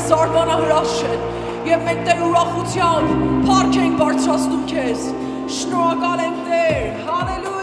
զարմանահրաշ են եւ մենք Տեր ուրախությամբ փառք ենք բարձրացնում քեզ շնորհակալ ենք Տեր հալելույա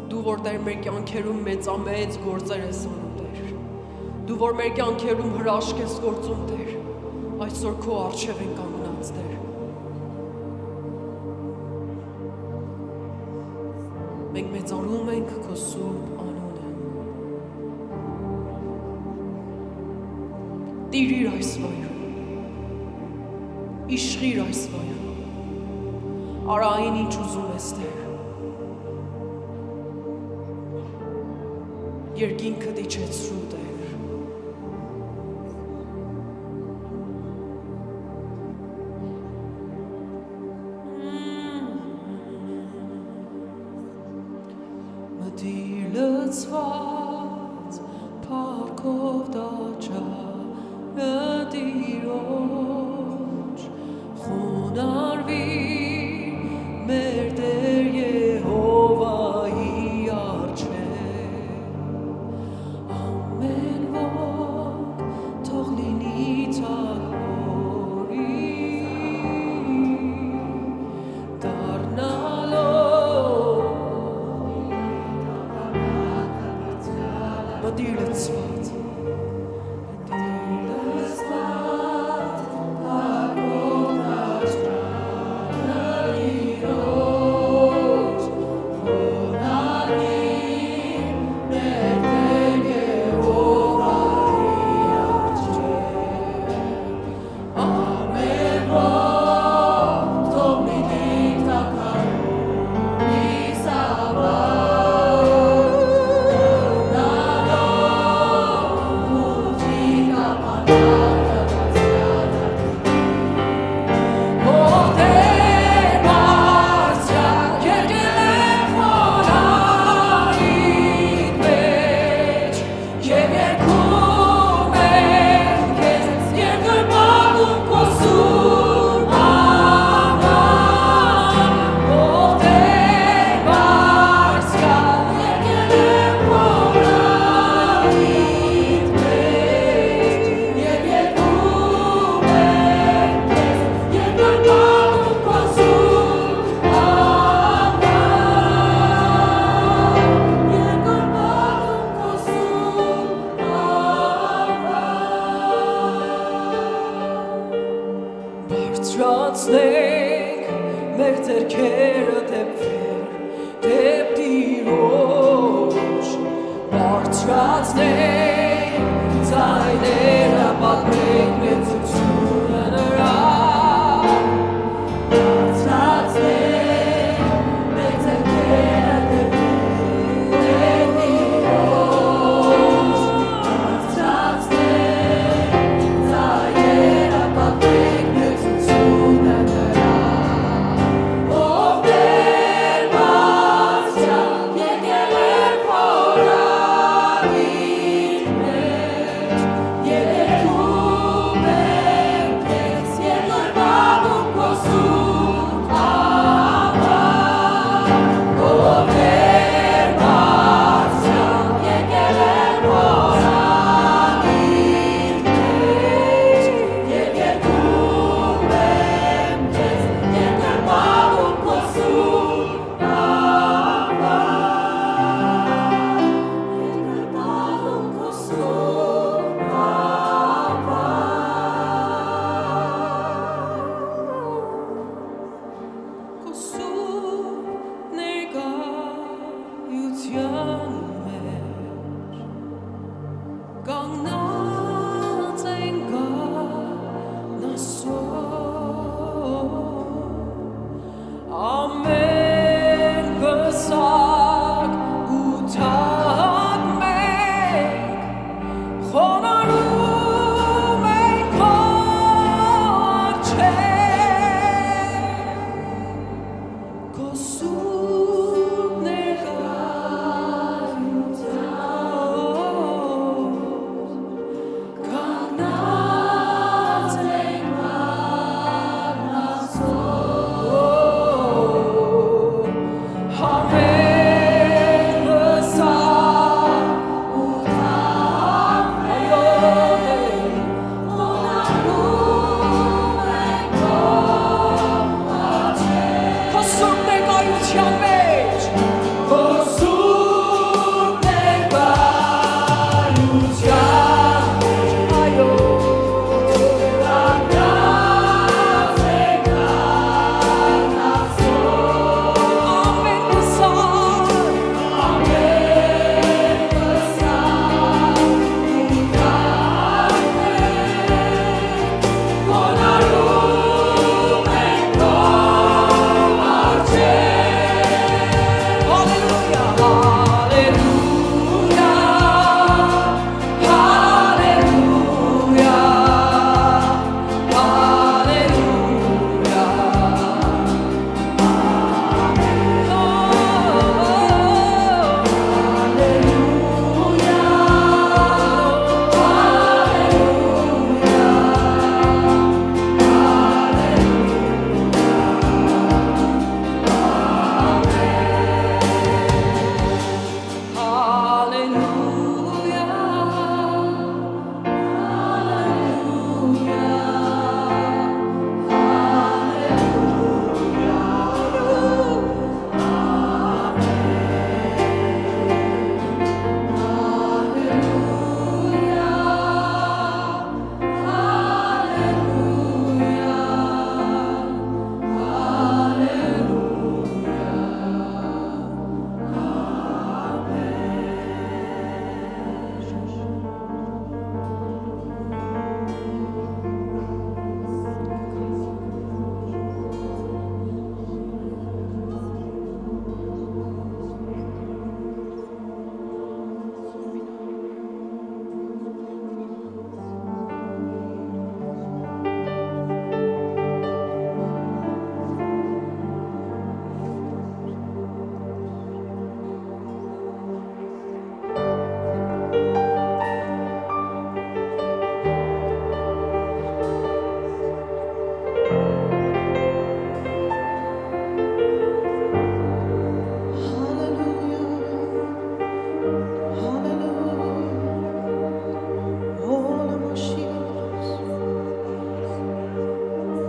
Դու որ Տեր մեր կյանքերում մեծամեծ գործեր ես անում Տեր Դու որ մեր կյանքերում հրաշք ես գործում Տեր Այսօր քո առջև ենք կանգնած Տեր Մենք մեծանում ենք քո սուրբ անունը Տիրիր այս վայրում Իշխիր այս վայրում Արա այն ինչ ուզում ես Տեր Երկինքը դիչեցրու Տեր Մտիր լցված փառքով դաչարը Տիրոջ խոնարհվի մեր Տեր Եհովայի առջև Մտիր լցված մեր ձեռքերը դեպվեր դեպ Տիրոջ բարձրացնենք ձայները պատմենք մեծությունը նրա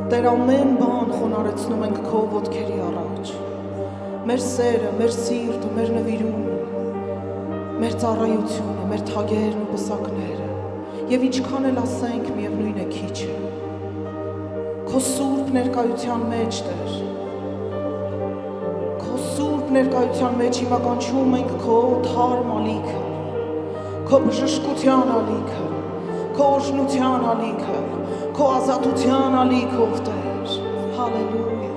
Տեր ամեն բան խոնարեցնում ենք քո ոտքերի առաջ, մեր սերը, մեր սիրտը, մեր նվիրումը, մեր ծառայությունը, մեր թագերն ու պսակները, և ինչքան էլ ասենք միևնույն է քիչ է, քո սուրբ ներկայության մեջ Տեր, սուրբ ներկայության մեջ հիմա կանչում ենք քո թարմ ալիքը, քո բժշկության ալիքը, քո օրհնության ալիքը, քո ազատության ալիքը, ով Տեր, հալելույա։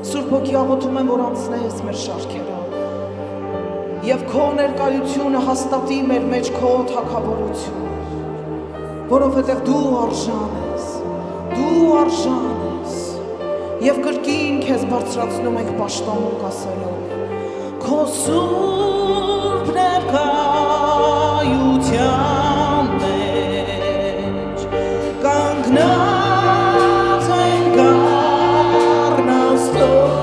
Սուրբ Հոգի աղոթում եմ, որ անցնես մեր շարքերով եւ քո ներկայությունը հաստատի մեր մեջ քո թագավորությունը, որովհետեւ դու արժան ես, դու արժան ես եւ կրկին քեզ բարձրացնում ենք պաշտամունք ասելով քո սուրբ ներկայության մեջ կանգնած ենք առնաստով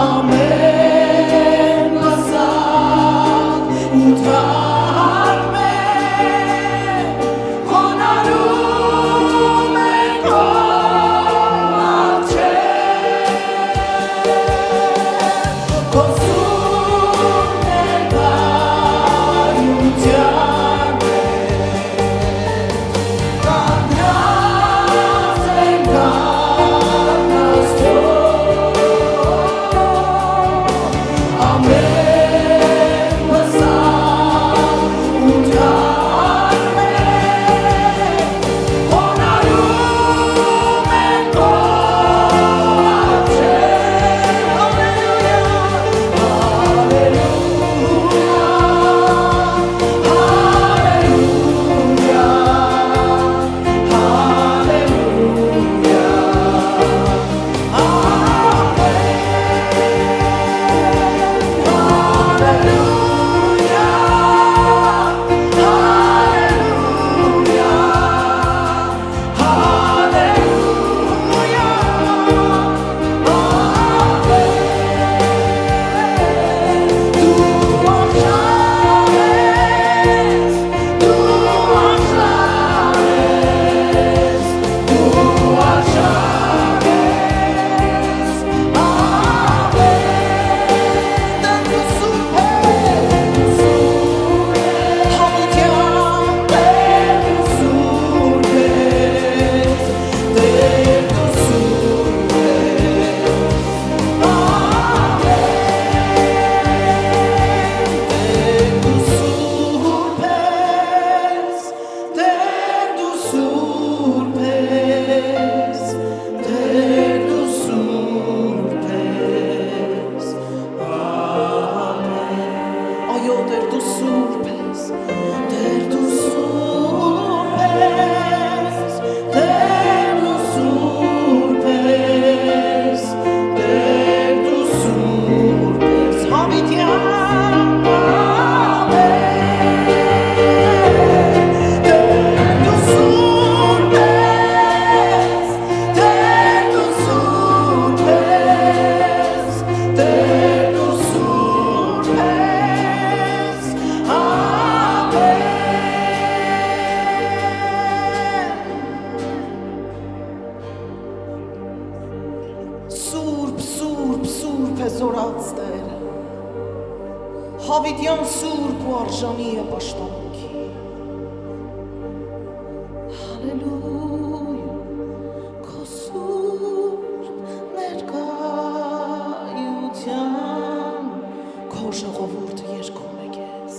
ամեն մասակ ու զորած Տերը, հավիտյան սուրբ ու արժանի է պաշտամունքի։ Հալելույա, քո սուրբ ներկայության, քո ժողովուրդը երգում է քեզ։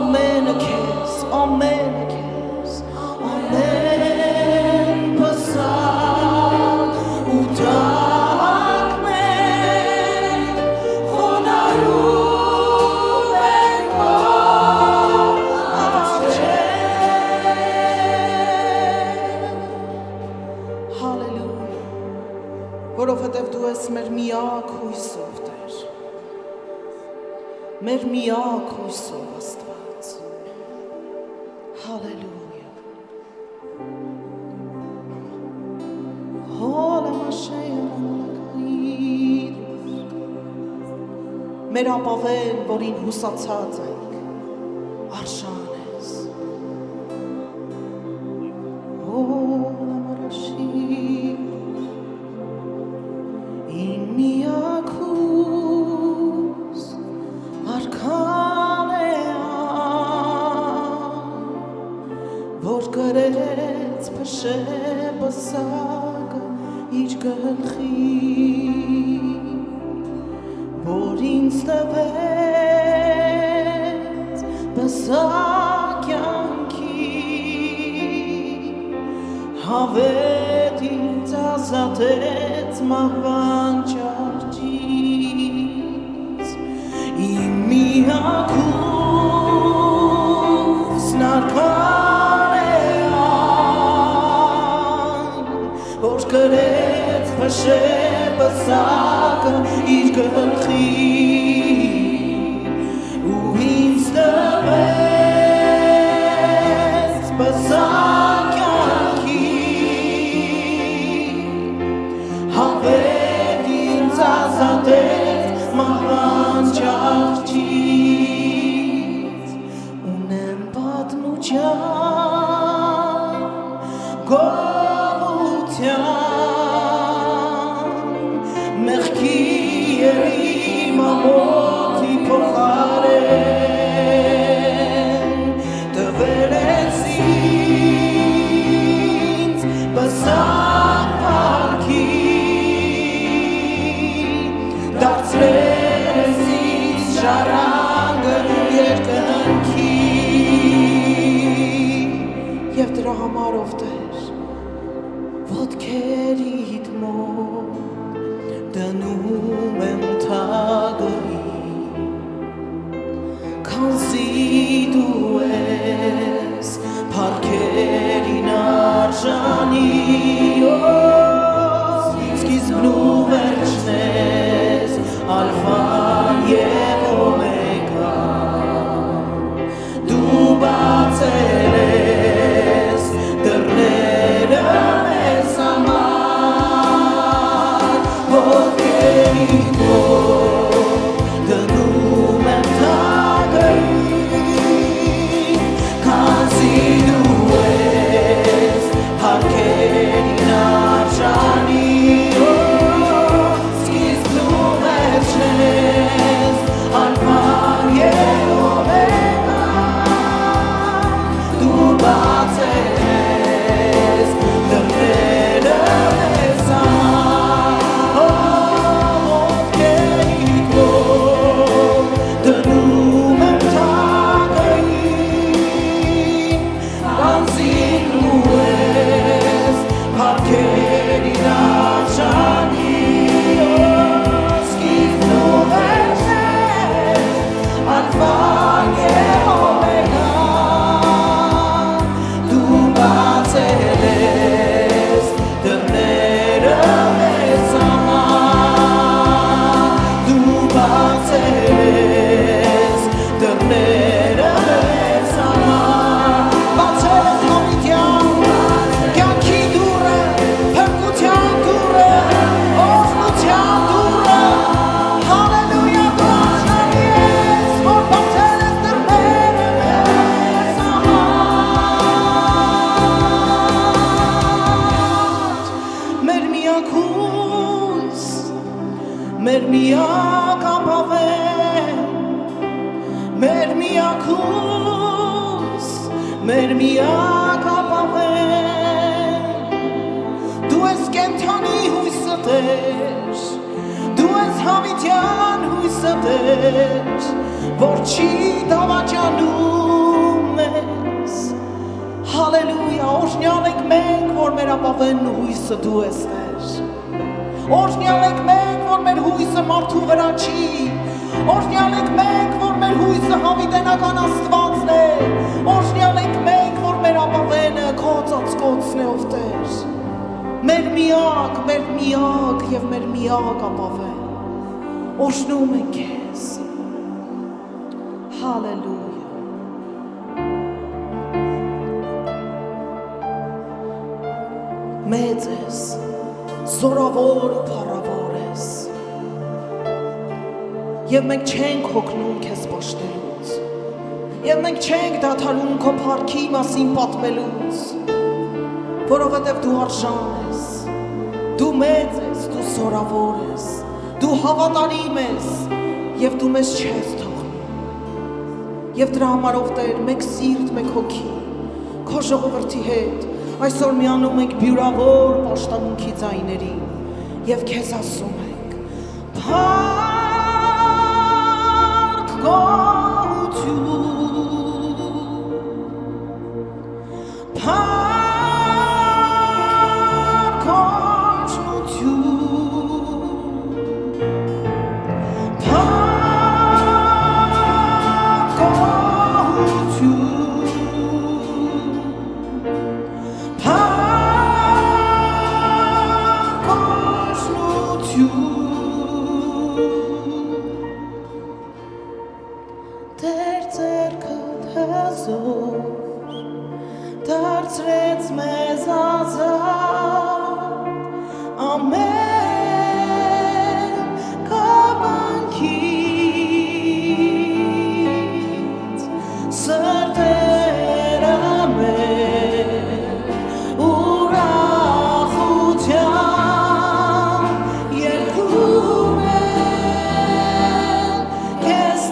Ամենը քեզ, ամենը քեզ, ամեն պսակ ու տակ մենք խոնարհում ենք առջև։ Հալելույա, որովհետև դու ես մեր միակ հույսով Տեր, մեր միակ հույսով Աստված։ Հալելույա։ Մեր ապավեն, որին հուսացած ենք, արժան ես։ Իմ միակ հույս արքան է, որ գրեց փշե բսակը իր գլխի, որ ինձ տվեց բսակյանքի, հավետ ինձ ազատեց մահվան ճարճից, իմ միակուսն արքան է այն, որ գրեց փշե բսակը իր գլխի, ու ինձ տվեց բսակյանքի, հավետ ինձ ազատեց մահվան ճարճից, ունեմ պատմության գովության, մեղքի և իմ ամոթի փոխարեն, տվել ես ինձ բսակ փառքի, դարձրել ես ինձ ժառանգը երկնքի, և դրա համար ով Տեր, ոտքերիդ մոտ դնում եմ թագի, քանզի դու ես փառքերին արժանի, սկիզբն ու վերջն ես, ալֆան և օմեգան, դու բացել ես դռները մեզ համար, ոտքերիդ մոտ դնում եմ թագին, քանզի դու ես փառքերին արժանի, սկիզբն ու վերջն ես, ալֆան և օմեգան, դու բացել ես դռները մեզ համար, ոտքերիդ մոտ դնում եմ թագին, քանզի դու ես փառքերին արժանի, սկիզբն ու վերջն ես, ալֆան և օմեգան, դու բացել ես դռները մեզ համար, դու բացել ես դռները մեզ համար, բացել ես հավիտյան կյանքի դուռը, փրկության դուռը, օրհնության դուռը, հալելույա, դու արժանի ես, որ բացել ես դռները մեզ համար, մեր միակ հույս, մեր միակ ապավեն, մեր միակ հույս, մեր միակ ապավեն, դու ես կենդանի հույսը Տեր, դու ես հավիտյան հույսը Տեր, որ չի դավաճանում մեզ, հալելույա, օրհնյալ ենք մենք, որ մեր ապավենն ու հույսը դու ես Տեր, օրհնյալ ենք մենք, որ մեր հույսը մարդու վրա չի, օրհնյալ ենք մենք, որ մեր հույսը հավիտենական Աստվածն է, օրհնյալ ենք մենք, որ մեր ապավենը քո ծածկոցն է ով Տեր, մեր միակ և մեր միակ ապավեն, օրհնում ենք քեզ, հալելույա, մեծ ես, զորավոր ու փառավոր ես, և մենք չենք հոգնում քեզ պաշտելուց, և մենք չենք դադարում քո փառքի մասին պատմելուց, որովհետև դու արժան ես, դու մեծ ես, դու զորավոր ես, դու հավատարիմ ես, և դու մեզ չես թողնում, և դրա համար ով Տեր, մեկ սիրտ, մեկ հոգի, քո ժողովրդի հետ այսօր միանում ենք բյուրավոր պաշտամունքի ձայներին եւ քեզ ասում ենք փառք գոհություն փառք օրհնություն փառք Տեր ձեռքը հազոր դարձրեց մեզ ազատ ամեն կապանքից սրտերը մեր ուրախությամբ երգում են քեզ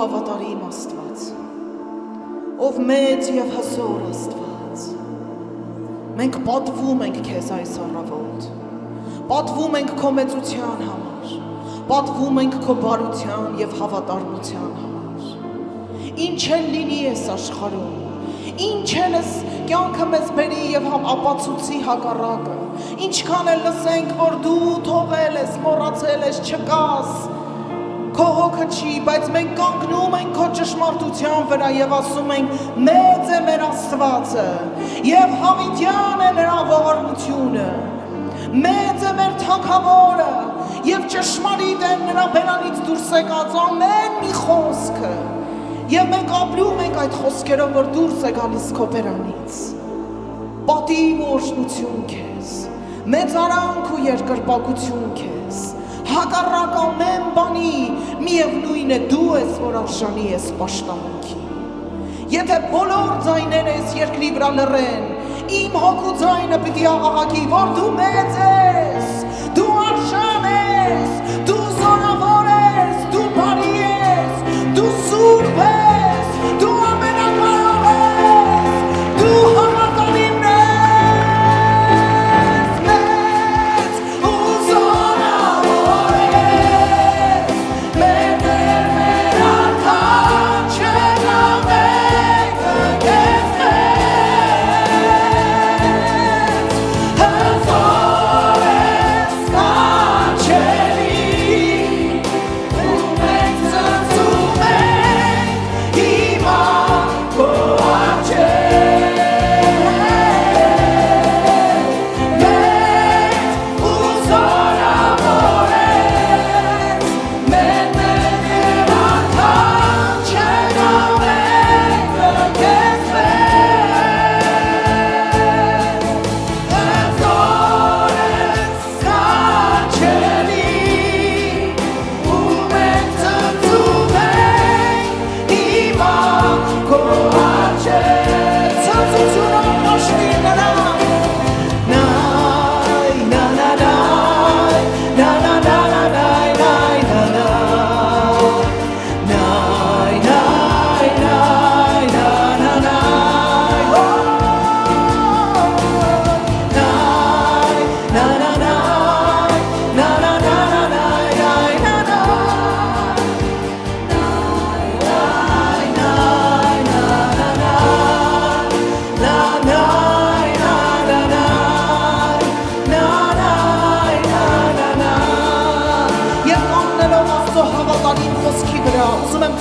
Հավատարիմ Աստված, ով մեծ եւ հզոր Աստված, մենք պատվում ենք քեզ այս առավոտ, պատվում ենք քո մեծության համար, պատվում ենք քո բարության եւ հավատարմության համար։ Ինչ էլ լինի այս աշխարհում, ինչ էլ կյանքը մեզ բերի եւ ապացուցի հակառակը, ինչքան էլ լսենք, որ դու թողել ես, մոռացել ես, չկաս, քո հոգը չի, բայց մենք կանգնում ենք քո ճշմարտության վրա եւ ասում ենք մեծ է մեր Աստվածը եւ հավիտյան է նրա ողորմությունը, մեծ է մեր Թագավորը եւ ճշմարիտ է նրա բերանից դուրս եկած ամեն մի խոսքը եւ մենք ապրում ենք այդ խոսքերով, որ դուրս է գալիս քո բերանից։ Պատիվ ու օրհնություն քեզ, մեծարանք ու երկրպագություն քեզ, հակառակ ամեն բանի միևնույն է դու ես, որ արժանի ես պաշտամունքի։ Եթե բոլոր ձայները այս երկրի վրա լռեն, իմ հոգու ձայնը պիտի աղաղակի, որ դու մեծ ես, դու արժան ես, դու զորավոր ես, դու բարի ես, դու սուրբ ես, դու ամենակարող ես, դու համատարիմ ես, մեծ ու զորավոր ես, մեր Տեր մեր Արքան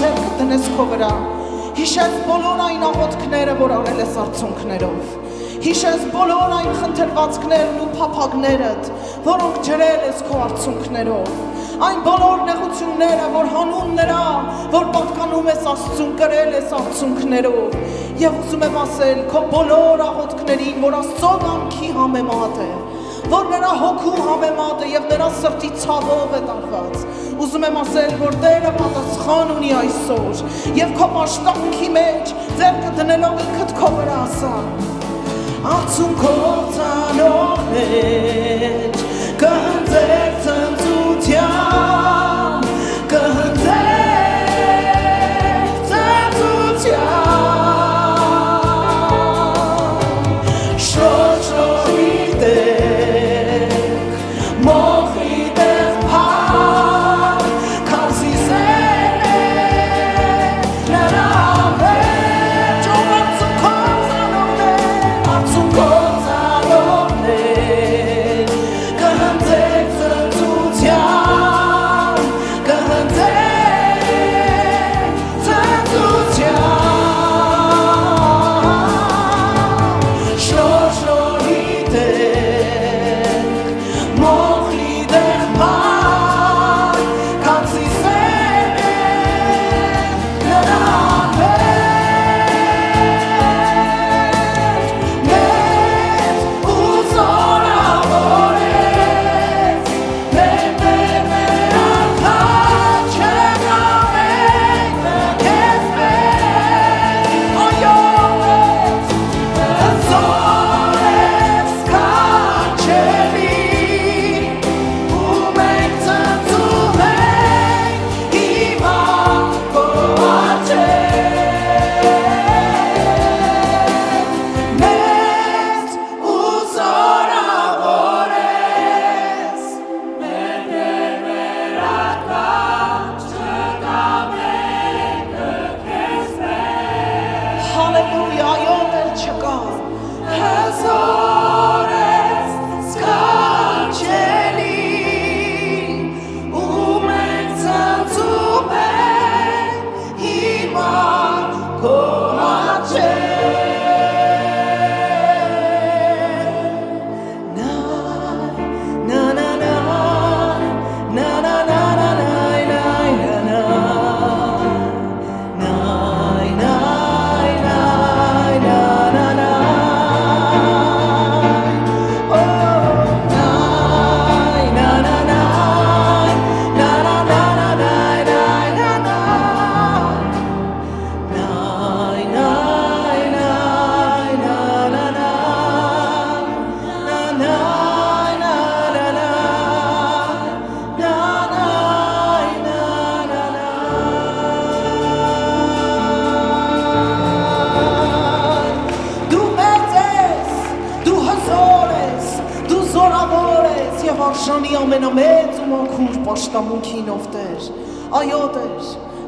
ձեռքը դնես քո վրա։ Հիշես բոլոր այն աղոթքները, որ արել ես արցունքներով։ Հիշես բոլոր այն խնդրվածքներն ու փափագներդ, որոնք ջրել ես քո արցունքներով։ Այն բոլոր նեղությունները, որ հանուն նրա, որ պատկանում ես Աստծուն, կրել ես արցունքներով։ Եվ ուզում եմ ասել քո բոլոր աղոթքներին, որ Աստծո կամքի համեմատ է, որ նրա հոգու համեմատ է եւ նրա սրտի ցավով է տարված։ Ուզում եմ ասել, որ Տերը պատասխան ունի այսօր եւ քո պաշտոնքի մեջ ձեռքը դնելով ինքդ քո վրա ասա. Արցունքով ցանող մեջ կհնձեր ցնծության, կհնձեր ցնծության, շոշորի արժանի ամենամեծ ու մաքուր պաշտամունքինով Տեր, այո Տեր,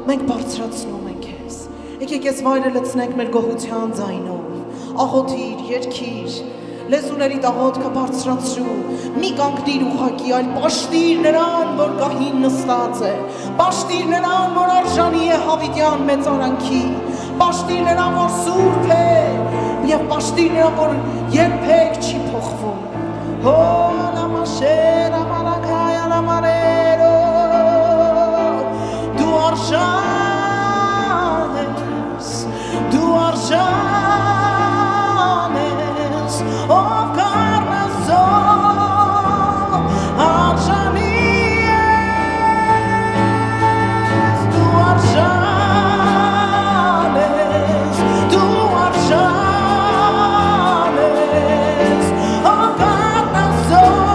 մենք բարձրացնում ենք Քեզ, եկեք այս վայրը լցնենք մեր գոհության ձայնով, աղոթիր, երգիր, լեզուներիդ աղոթքը բարձրացրու, մի կանգնիր ուղղակի, այլ պաշտիր նրան, որ գահին նստած է, պաշտիր նրան, որ արժանի է հավիտյան մեծարանքի, պաշտիր նրան, որ սուրբ է, եւ պաշտիր նրան, որ երբեք չի փոխվում։ Հո լամաշերա մալակայա լամարերո դու արժան ես, ով կառնազով արժանի ես, դու արժան ես, դու արժան ես, ով կառնազով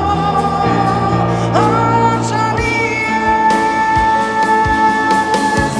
արժանի ես,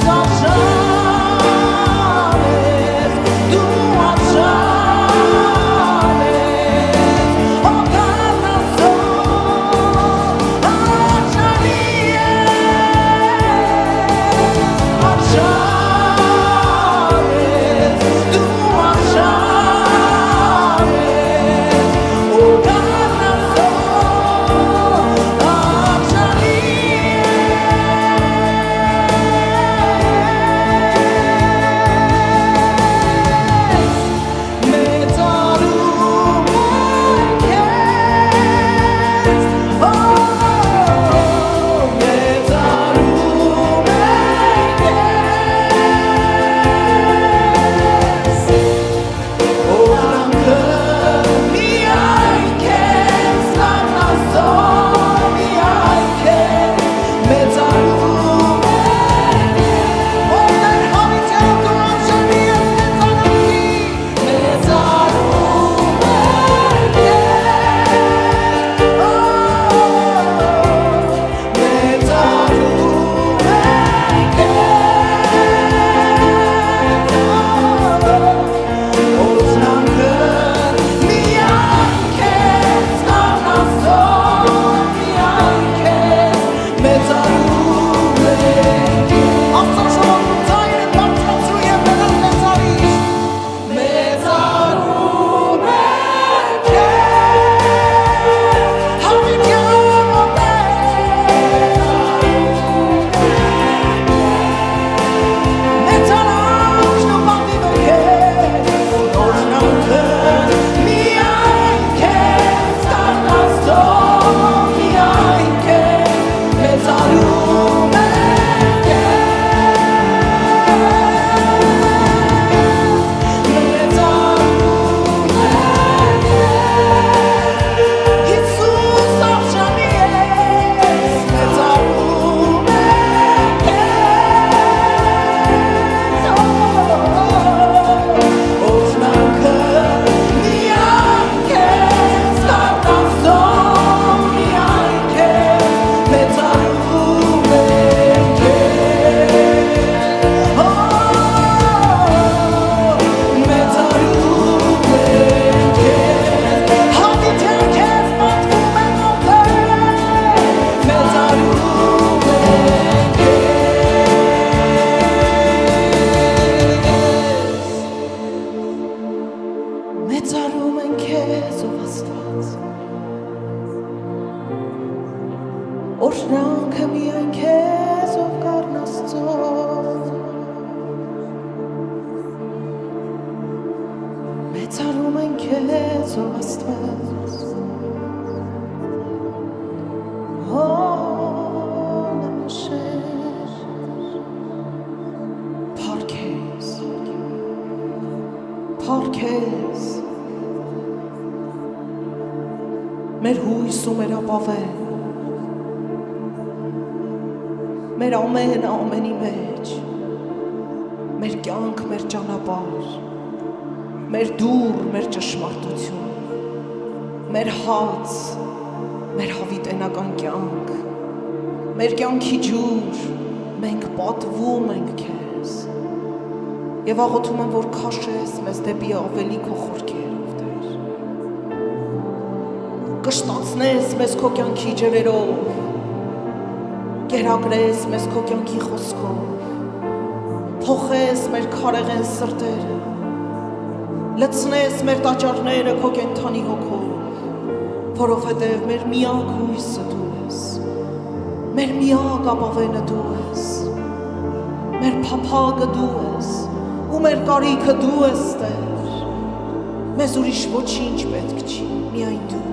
քեզ ով Աստված նշեր Փարքեզ մեր հույս ու մեր ապավեն մեր ամենի մեջ մեր կյանք, մեր ճանապարհ մեր դուռ, մեր ճշմարտություն մեր հաց, մեր հավիտենական կյանք մեր կյանքի ջուր մենք պատվում ենք քեզ եւ աղոթում եմ, որ քաշես մեզ դեպի ավելի քո խորքերով Տեր կշտացնես մեզ քո կյանքի ջրերով կերակրես մեզ քո կյանքի խոսքով փոխես մեր քարեղեն սրտերը լցնես մեր տաճարները քո կենթանի հոգով որովհետև մեր միակ հույսը դու ես մեր միակ ապավենը դու ես մեր փափագը դու ես ու մեր կարիքը դու ես Տեր մեզ ուրիշ ոչինչ պետք չի միայն դու